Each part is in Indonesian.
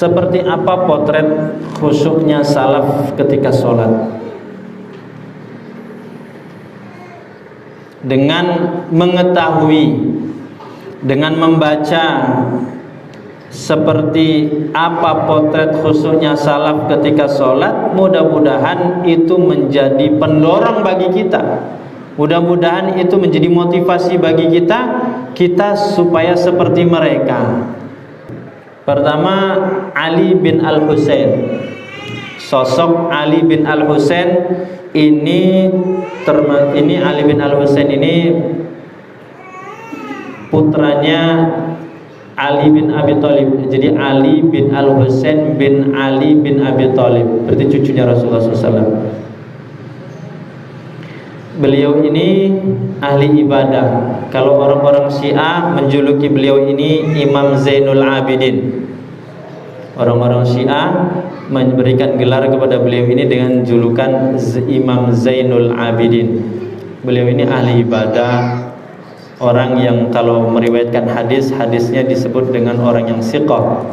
seperti apa potret khusyuknya salaf ketika sholat? Dengan mengetahui, dengan membaca seperti apa potret khusyuknya salaf ketika sholat, mudah-mudahan itu menjadi pendorong bagi kita. Mudah-mudahan itu menjadi motivasi bagi kita supaya seperti mereka. Pertama, Ali bin Al-Husain. Sosok Ali bin Al-Husain ini Ali bin Al-Husain ini putranya Ali bin Abi Thalib. Jadi Ali bin Al-Husain bin Ali bin Abi Thalib, berarti cucunya Rasulullah SAW. Beliau ini ahli ibadah. Kalau orang-orang Syiah menjuluki beliau ini Imam Zainul Abidin. Orang-orang Syiah memberikan gelar kepada beliau ini dengan julukan Imam Zainul Abidin. Beliau ini ahli ibadah, orang yang kalau meriwayatkan hadisnya disebut dengan orang yang siqah.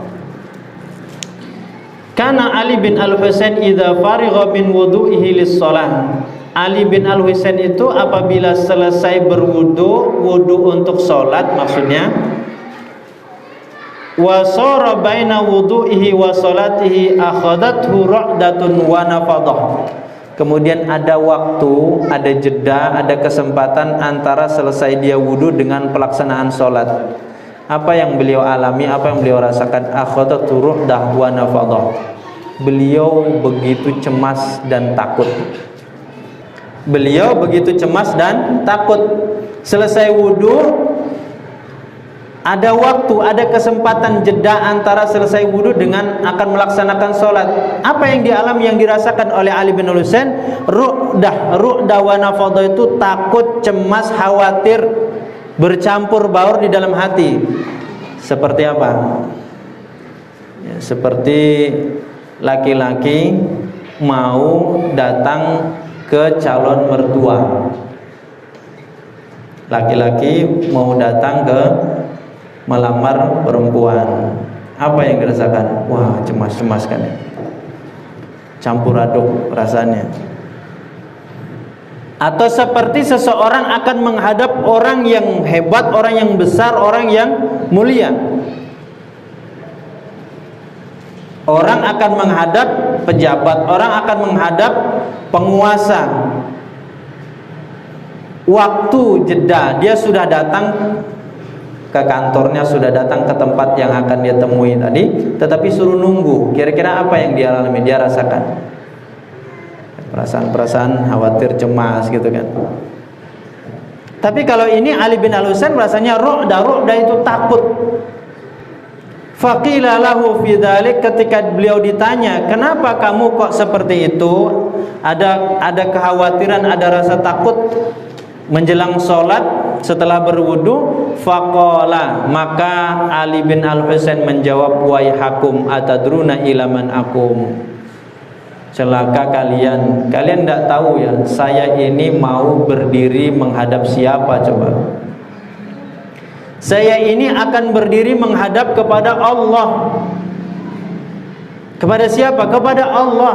Karena Ali bin Al-Husain idza farigha min wudu'ihi lis-shalah. Ali bin Al-Husain itu apabila selesai wudu untuk sholat, maksudnya wa sara baina wudu'ihi wa sholatihi akhadathu ra'datun wa nafadah. Kemudian ada waktu, ada jeda, ada kesempatan antara selesai dia wudu dengan pelaksanaan sholat. Apa yang beliau alami, apa yang beliau rasakan? Akhadathu ra'dah wa nafadah. Beliau begitu cemas dan takut. Beliau begitu cemas dan takut. Selesai wudu, ada waktu, ada kesempatan jeda antara selesai wudu dengan akan melaksanakan sholat. Apa yang dialami, yang dirasakan oleh Ali bin Husain? Ru'dah wa nafadah, itu takut, cemas, khawatir, bercampur baur di dalam hati. Seperti apa? Ya, seperti laki-laki mau datang ke calon mertua. Laki-laki mau datang ke melamar perempuan. Apa yang dirasakan? Wah, cemas-cemas kan ya? Campur aduk rasanya. Atau seperti seseorang akan menghadap orang yang hebat, orang yang besar, orang yang mulia. Orang akan menghadap pejabat, orang akan menghadap penguasa. Waktu jeda, dia sudah datang ke kantornya, sudah datang ke tempat yang akan dia temui tadi, tetapi suruh nunggu. Kira-kira apa yang dia alami, dia rasakan? Perasaan-perasaan khawatir, cemas gitu kan. Tapi kalau ini Ali bin Al-Husain rasanya ru'da itu takut. Faqila lahu fi dzalik, ketika beliau ditanya, "Kenapa kamu kok seperti itu?" Ada kekhawatiran, ada rasa takut menjelang sholat setelah berwudu. Faqala, maka Ali bin Al-Husain menjawab, "Waihakum atadruna ila man akum." Celaka kalian tidak tahu ya, saya ini mau berdiri menghadap siapa coba? Saya ini akan berdiri menghadap kepada Allah. Kepada siapa? Kepada Allah.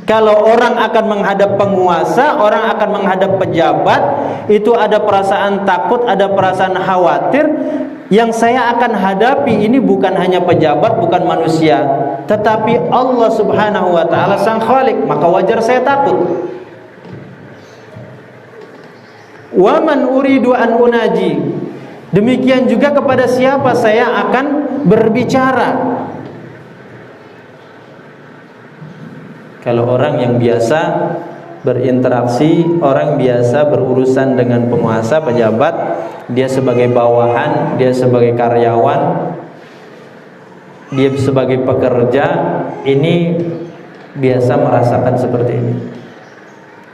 Kalau orang akan menghadap penguasa, orang akan menghadap pejabat, itu ada perasaan takut, ada perasaan khawatir. Yang saya akan hadapi ini bukan hanya pejabat, bukan manusia, tetapi Allah Subhanahu wa ta'ala Sang Khalik. Maka wajar saya takut. Wa man uridu an unaji, demikian juga kepada siapa saya akan berbicara. Kalau orang yang biasa berinteraksi, orang biasa berurusan dengan penguasa, pejabat, dia sebagai bawahan, dia sebagai karyawan, dia sebagai pekerja, ini biasa merasakan seperti ini.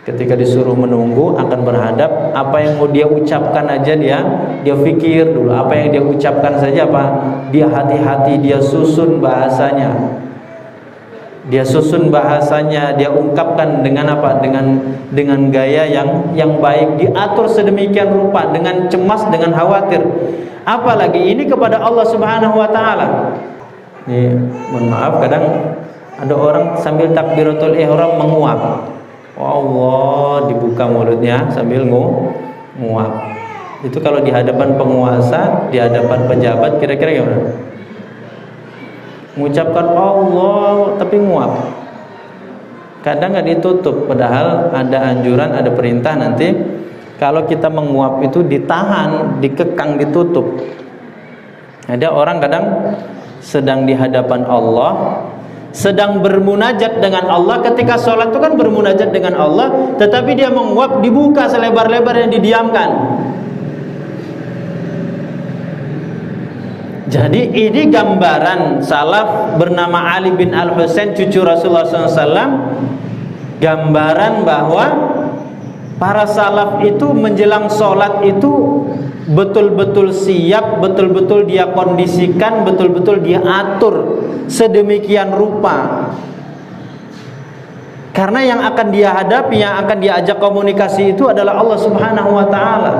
Ketika disuruh menunggu, akan berhadap, apa yang mau dia ucapkan aja dia pikir dulu. Apa yang dia ucapkan saja dia hati-hati, dia susun bahasanya. Dia susun bahasanya, dia ungkapkan dengan dengan gaya yang baik, diatur sedemikian rupa, dengan cemas, dengan khawatir. Apalagi ini kepada Allah Subhanahu wa taala. Ini mohon maaf, kadang ada orang sambil takbiratul ihram menguap. Allah, dibuka mulutnya sambil nguap. Itu kalau di hadapan penguasa, di hadapan pejabat, kira-kira gimana? Mengucapkan Allah tapi nguap. Kadang nggak ditutup, padahal ada anjuran, ada perintah nanti kalau kita menguap itu ditahan, dikekang, ditutup. Ada orang kadang sedang di hadapan Allah, sedang bermunajat dengan Allah. Ketika sholat itu kan bermunajat dengan Allah, tetapi dia menguap, dibuka selebar-lebarnya, didiamkan. Jadi ini gambaran salaf bernama Ali bin Al-Husain, cucu Rasulullah SAW. Gambaran bahwa para salaf itu menjelang sholat itu betul-betul siap, betul-betul dia kondisikan, betul-betul dia atur sedemikian rupa. Karena yang akan dia hadapi, yang akan dia ajak komunikasi itu adalah Allah Subhanahu wa ta'ala.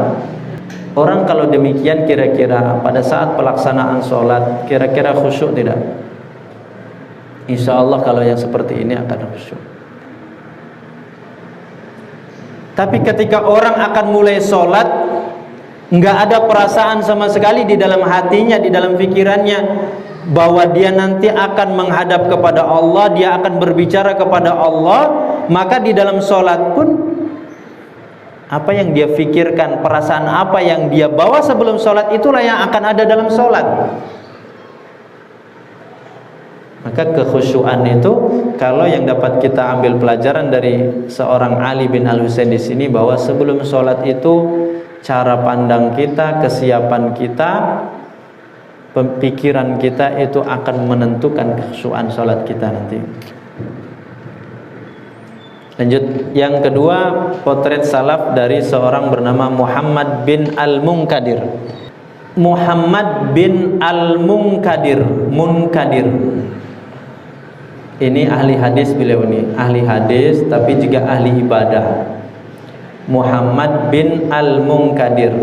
Orang kalau demikian kira-kira pada saat pelaksanaan sholat kira-kira khusyuk tidak? Insya Allah kalau yang seperti ini akan khusyuk. Tapi ketika orang akan mulai sholat, nggak ada perasaan sama sekali di dalam hatinya, di dalam pikirannya bahwa dia nanti akan menghadap kepada Allah, dia akan berbicara kepada Allah, maka di dalam sholat pun apa yang dia pikirkan, perasaan apa yang dia bawa sebelum sholat, itulah yang akan ada dalam sholat. Maka kekhusyuan itu, kalau yang dapat kita ambil pelajaran dari seorang Ali bin Al-Husain di sini, bahwa sebelum sholat itu cara pandang kita, kesiapan kita, pikiran kita itu akan menentukan kekhusyuan sholat kita nanti. Lanjut, yang kedua, potret salaf dari seorang bernama Muhammad bin Al-Munkadir. Muhammad bin Al-Munkadir, Munkadir. Ini ahli hadis beliau ini, ahli hadis tapi juga ahli ibadah. Muhammad bin Al-Munkadir.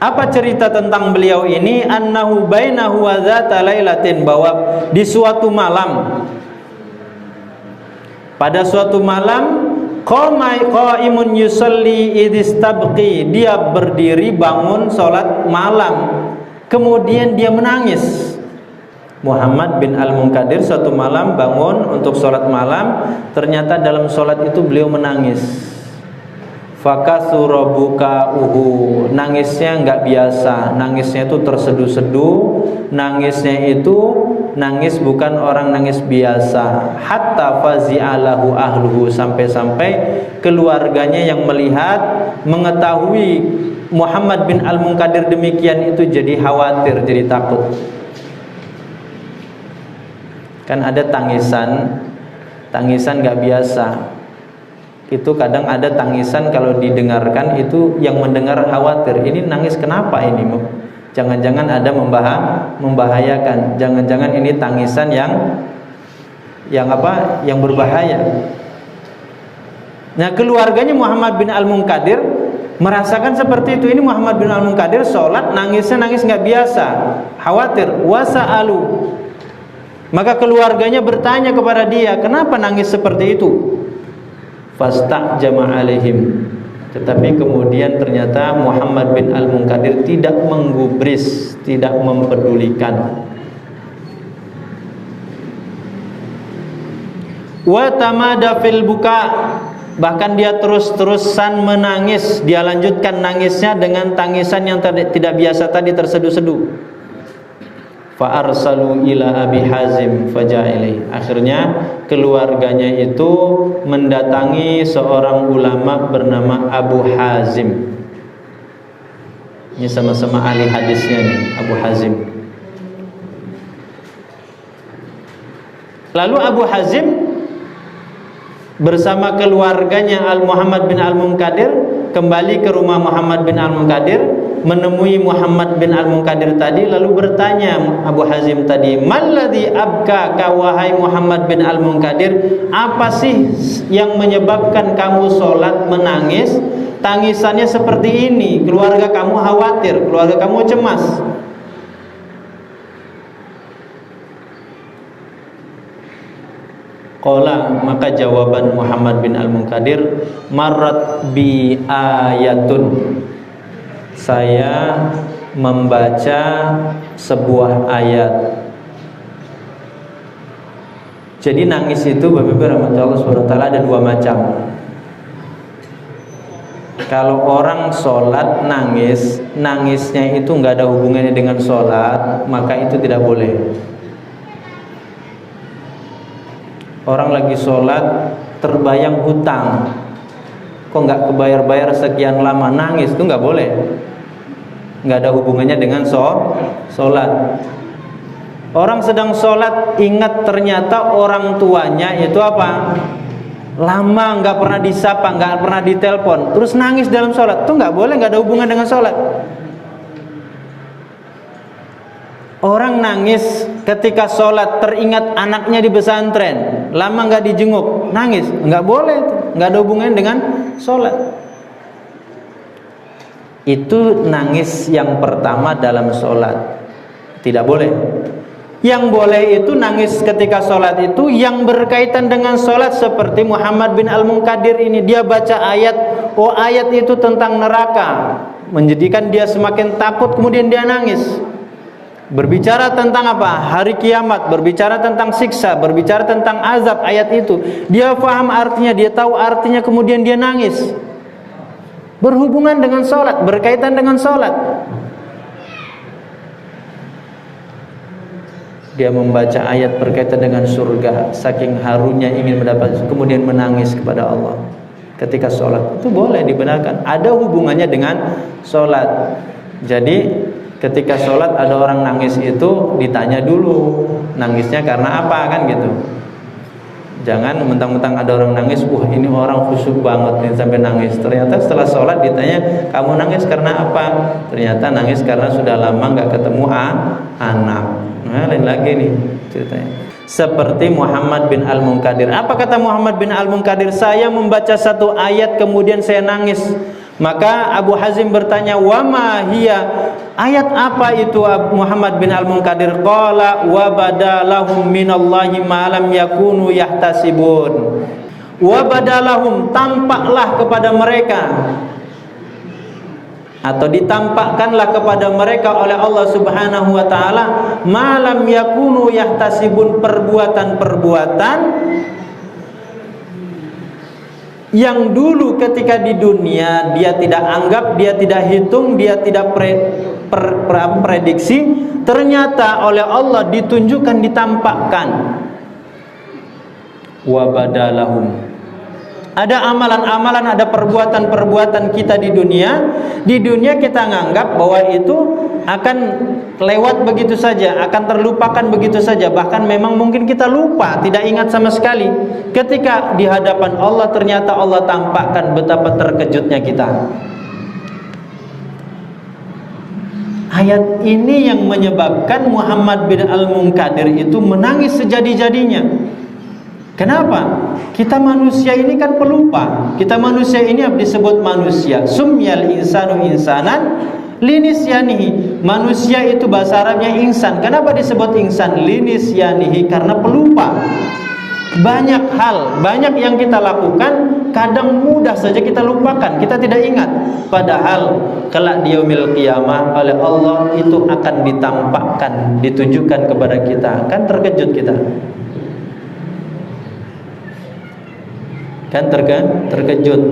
Apa cerita tentang beliau ini? Annahu bainahu wa dzata lailatin, bahwa di suatu malam, pada suatu malam, qaimun yusalli idistabqi, dia berdiri bangun sholat malam, kemudian dia menangis. Muhammad bin Al-Munkadir suatu malam bangun untuk sholat malam, ternyata dalam sholat itu beliau menangis. Fakasurabuka nangisnya nggak biasa, nangisnya itu terseduh-seduh, nangisnya itu nangis bukan orang nangis biasa. Hatta fazi'alahu ahluhu, sampai-sampai keluarganya yang melihat, mengetahui Muhammad bin Al-Munkadir demikian itu jadi khawatir, jadi takut. Kan ada tangisan nggak biasa. Itu kadang ada tangisan kalau didengarkan itu yang mendengar khawatir, ini nangis kenapa ini? Jangan-jangan ada membahayakan. Jangan-jangan ini tangisan yang apa? Yang berbahaya. Nah, keluarganya Muhammad bin Al-Munkadir merasakan seperti itu. Ini Muhammad bin Al-Munkadir sholat nangisnya nangis nggak biasa, khawatir. Wasa'alu, maka keluarganya bertanya kepada dia, kenapa nangis seperti itu? Fastajama alaihim, tetapi kemudian ternyata Muhammad bin Al-Munkadir tidak menggubris, tidak mempedulikan. Wa tamada fil buka, bahkan dia terus-terusan menangis. Dia lanjutkan nangisnya dengan tangisan yang tidak biasa tadi, terseduh-seduh. Fa arsalu ila Abi Hazim faja'ilih, akhirnya keluarganya itu mendatangi seorang ulama bernama Abu Hazim. Ini sama-sama ahli hadisnya nih, Abu Hazim. Lalu Abu Hazim bersama keluarganya Muhammad bin Al-Munkadir kembali ke rumah Muhammad bin Al-Munkadir, menemui Muhammad bin Al-Munkadir tadi, lalu bertanya Abu Hazim tadi, "Malladzi abkaka wahai Muhammad bin Al-Munkadir? Apa sih yang menyebabkan kamu sholat menangis? Tangisannya seperti ini, keluarga kamu khawatir, keluarga kamu cemas." Qala, maka jawaban Muhammad bin Al-Munkadir, marrat bi ayatun, saya membaca sebuah ayat. Jadi nangis itu Bapak-Ibu rahmati Allah SWT ada dua macam. Kalau orang sholat nangis, nangisnya itu nggak ada hubungannya dengan sholat, maka itu tidak boleh. Orang lagi sholat terbayang hutang, kok nggak kebayar-bayar sekian lama, nangis, itu nggak boleh. Nggak ada hubungannya dengan sholat. Orang sedang sholat ingat ternyata orang tuanya itu apa? Lama nggak pernah disapa, nggak pernah ditelepon, terus nangis dalam sholat, itu nggak boleh, nggak ada hubungan dengan sholat. Orang nangis ketika sholat teringat anaknya di pesantren, lama nggak dijenguk, nangis, nggak boleh, nggak ada hubungan dengan sholat. Itu nangis yang pertama dalam sholat, tidak boleh. Yang boleh itu nangis ketika sholat itu yang berkaitan dengan sholat, seperti Muhammad bin Al-Munkadir ini, dia baca ayat, oh ayat itu tentang neraka, menjadikan dia semakin takut, kemudian dia nangis. Berbicara tentang apa? Hari kiamat, berbicara tentang siksa, berbicara tentang azab, ayat itu dia paham artinya, dia tahu artinya, kemudian dia nangis. Berhubungan dengan sholat, berkaitan dengan sholat. Dia membaca ayat berkaitan dengan surga, saking harunya ingin mendapat, kemudian menangis kepada Allah ketika sholat. Itu boleh dibenarkan, ada hubungannya dengan sholat. Jadi ketika sholat ada orang nangis itu ditanya dulu, nangisnya karena apa, kan gitu. Jangan mentang-mentang ada orang nangis, wah ini orang khusyuk banget nih sampai nangis. Ternyata setelah sholat ditanya, kamu nangis karena apa? Ternyata nangis karena sudah lama nggak ketemu anak. Nah, lain lagi nih ceritanya. Seperti Muhammad bin Al-Munkadir. Apa kata Muhammad bin Al-Munkadir? Saya membaca satu ayat kemudian saya nangis. Maka Abu Hazim bertanya, wa ma hiya, ayat apa itu Muhammad bin Al-Munkadir? Qala wa badalahum minallahi ma lam yakunu yahtasibun. Wa badalahum, tampaklah kepada mereka atau ditampakkanlah kepada mereka oleh Allah Subhanahu wa taala ma lam yakunu yahtasibun, perbuatan-perbuatan yang dulu ketika di dunia dia tidak anggap, dia tidak hitung, dia tidak prediksi, ternyata oleh Allah ditunjukkan, ditampakkan. Wa badalahum, ada amalan-amalan, ada perbuatan-perbuatan kita di dunia. Di dunia kita nganggap bahwa itu akan lewat begitu saja, akan terlupakan begitu saja. Bahkan memang mungkin kita lupa, tidak ingat sama sekali. Ketika di hadapan Allah ternyata Allah tampakkan, betapa terkejutnya kita. Ayat ini yang menyebabkan Muhammad bin Al-Munkadir itu menangis sejadi-jadinya. Kenapa? Kita manusia ini kan pelupa. Kita manusia ini disebut manusia. Sumyal insanu insanan linisyanihi. Manusia itu bahasa Arabnya insan. Kenapa disebut insan? Linisyanihi, karena pelupa. Banyak hal, banyak yang kita lakukan kadang mudah saja kita lupakan, kita tidak ingat. Padahal kelak di yaumil qiyamah oleh Allah itu akan ditampakkan, ditunjukkan kepada kita. Kan terkejut kita. Kan terkejut.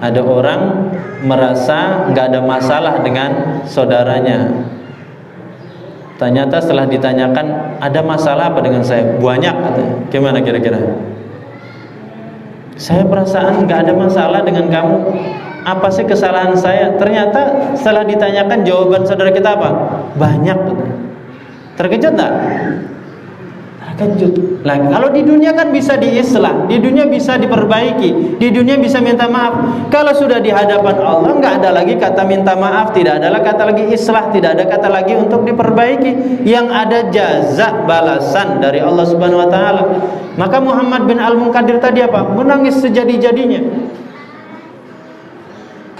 Ada orang merasa nggak ada masalah dengan saudaranya. Ternyata setelah ditanyakan, ada masalah apa dengan saya? Banyak katanya. Gimana kira-kira? Saya perasaan nggak ada masalah dengan kamu. Apa sih kesalahan saya? Ternyata setelah ditanyakan jawaban saudara kita apa? Banyak. Terkejut nggak? Terkejut. Nah, kalau di dunia kan bisa diislah, di dunia bisa diperbaiki, di dunia bisa minta maaf. Kalau sudah di hadapan Allah, nggak ada lagi kata minta maaf, tidak ada kata lagi islah, tidak ada kata lagi untuk diperbaiki. Yang ada jaza, balasan dari Allah Subhanahu Wa Taala. Maka Muhammad bin Al-Munkadir tadi apa? Menangis sejadi-jadinya.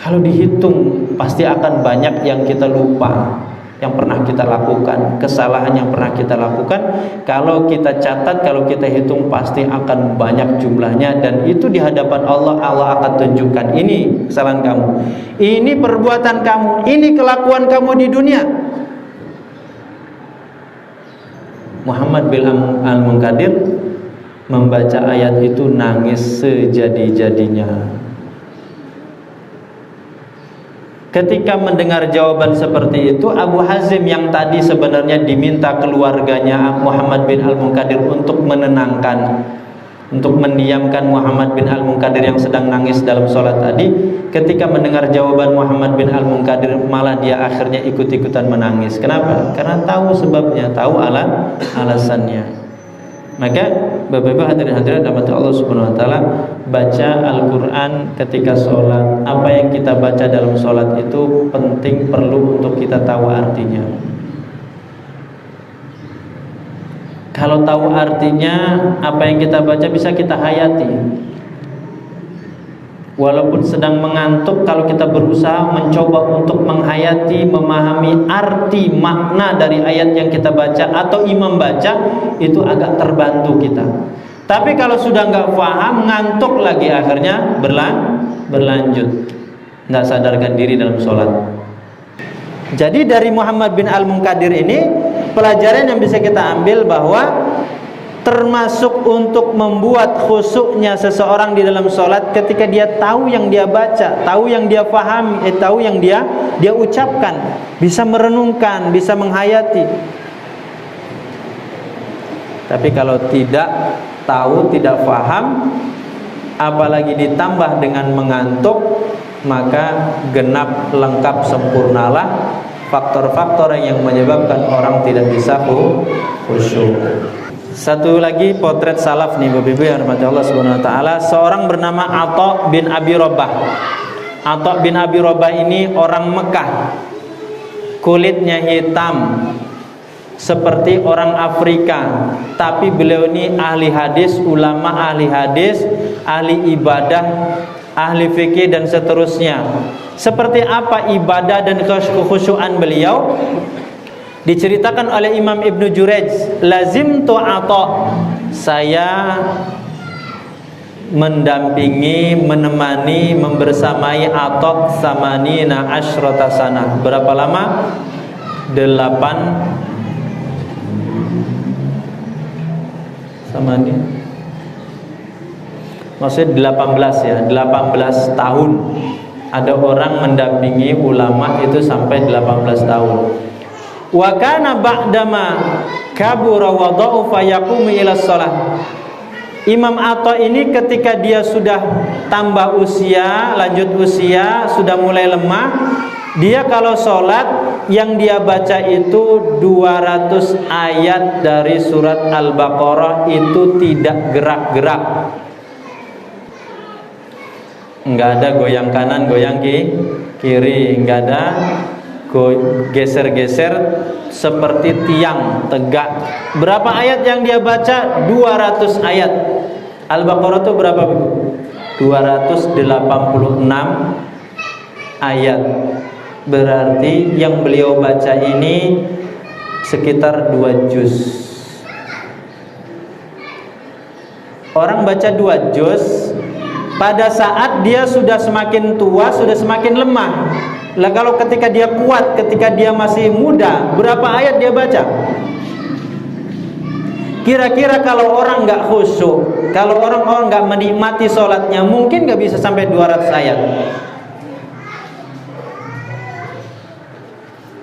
Kalau dihitung pasti akan banyak yang kita lupa. yang pernah kita lakukan, kesalahan yang pernah kita lakukan, kalau kita catat, kalau kita hitung pasti akan banyak jumlahnya, dan itu di hadapan Allah, Allah akan tunjukkan, ini kesalahan kamu, ini perbuatan kamu, ini kelakuan kamu di dunia. Muhammad bin Al-Munkadir membaca ayat itu nangis sejadi-jadinya. Ketika mendengar jawaban seperti itu, Abu Hazim yang tadi sebenarnya diminta keluarganya Muhammad bin Al-Munkadir untuk menenangkan, untuk mendiamkan Muhammad bin Al-Munkadir yang sedang nangis dalam sholat tadi, ketika mendengar jawaban Muhammad bin Al-Munkadir, malah dia akhirnya ikut-ikutan menangis. Kenapa? Karena tahu sebabnya, tahu alasannya. Maka Bapak-Ibu hadirin-hadirat rahmat Allah Subhanahu wa taala, baca Al-Qur'an ketika sholat. Apa yang kita baca dalam sholat itu penting, perlu untuk kita tahu artinya. Kalau tahu artinya, apa yang kita baca bisa kita hayati. Walaupun sedang mengantuk, kalau kita berusaha mencoba untuk menghayati, memahami arti makna dari ayat yang kita baca atau imam baca, itu agak terbantu kita. Tapi kalau sudah nggak paham, ngantuk lagi, akhirnya berlanjut, nggak sadarkan diri dalam sholat. Jadi dari Muhammad bin Al-Munkadir ini, pelajaran yang bisa kita ambil bahwa termasuk untuk membuat khusyuknya seseorang di dalam sholat ketika dia tahu yang dia baca, tahu yang dia pahami, tahu yang dia ucapkan, bisa merenungkan, bisa menghayati. Tapi kalau tidak tahu, tidak paham, apalagi ditambah dengan mengantuk, maka genap, lengkap, sempurnalah faktor-faktor yang menyebabkan orang tidak bisa khusyuk. Satu lagi potret salaf nih Bapak Ibu yang dirahmati Allah Subhanahu wa taala, seorang bernama Atha bin Abi Rabah. Atha bin Abi Rabah ini orang Mekah. Kulitnya hitam seperti orang Afrika, tapi beliau ini ahli hadis, ulama ahli hadis, ahli ibadah, ahli fikih dan seterusnya. Seperti apa ibadah dan kekhusyuan beliau? Diceritakan oleh Imam Ibnu Jurayj, lazim Atha, saya mendampingi, menemani, membersamai Atha samanina asyrata sanah. Berapa lama? 8 samani. Maksudnya 18 ya, 18 tahun. Ada orang mendampingi ulama itu sampai 18 tahun. Wa kana ba'dama kabura wa dha'ufa yaqumu ila shalah. Imam Atha ini ketika dia sudah tambah usia, lanjut usia, sudah mulai lemah, dia kalau sholat yang dia baca itu 200 ayat dari surat Al-Baqarah itu tidak gerak-gerak. Enggak ada goyang kanan, goyang kiri, enggak ada geser-geser seperti tiang tegak. Berapa ayat yang dia baca? 200 ayat. Al-Baqarah itu berapa, Bu? 286 ayat. Berarti yang beliau baca ini sekitar 2 juz. Orang baca 2 juz pada saat dia sudah semakin tua, sudah semakin lemah. Lah kalau ketika dia kuat, ketika dia masih muda, berapa ayat dia baca? Kira-kira kalau orang nggak khusyuk, kalau orang nggak menikmati sholatnya, mungkin nggak bisa sampai 200 ayat.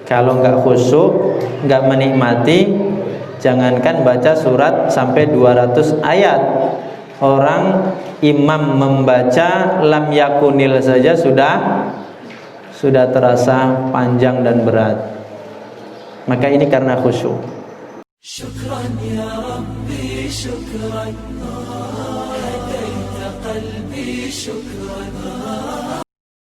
Kalau nggak khusyuk, nggak menikmati, jangankan baca surat sampai 200 ayat. Orang imam membaca lam yakunil saja sudah terasa panjang dan berat. Maka ini karena khusyuk. Syukran ya Rabbi, syukran hadaita qalbi, syukran.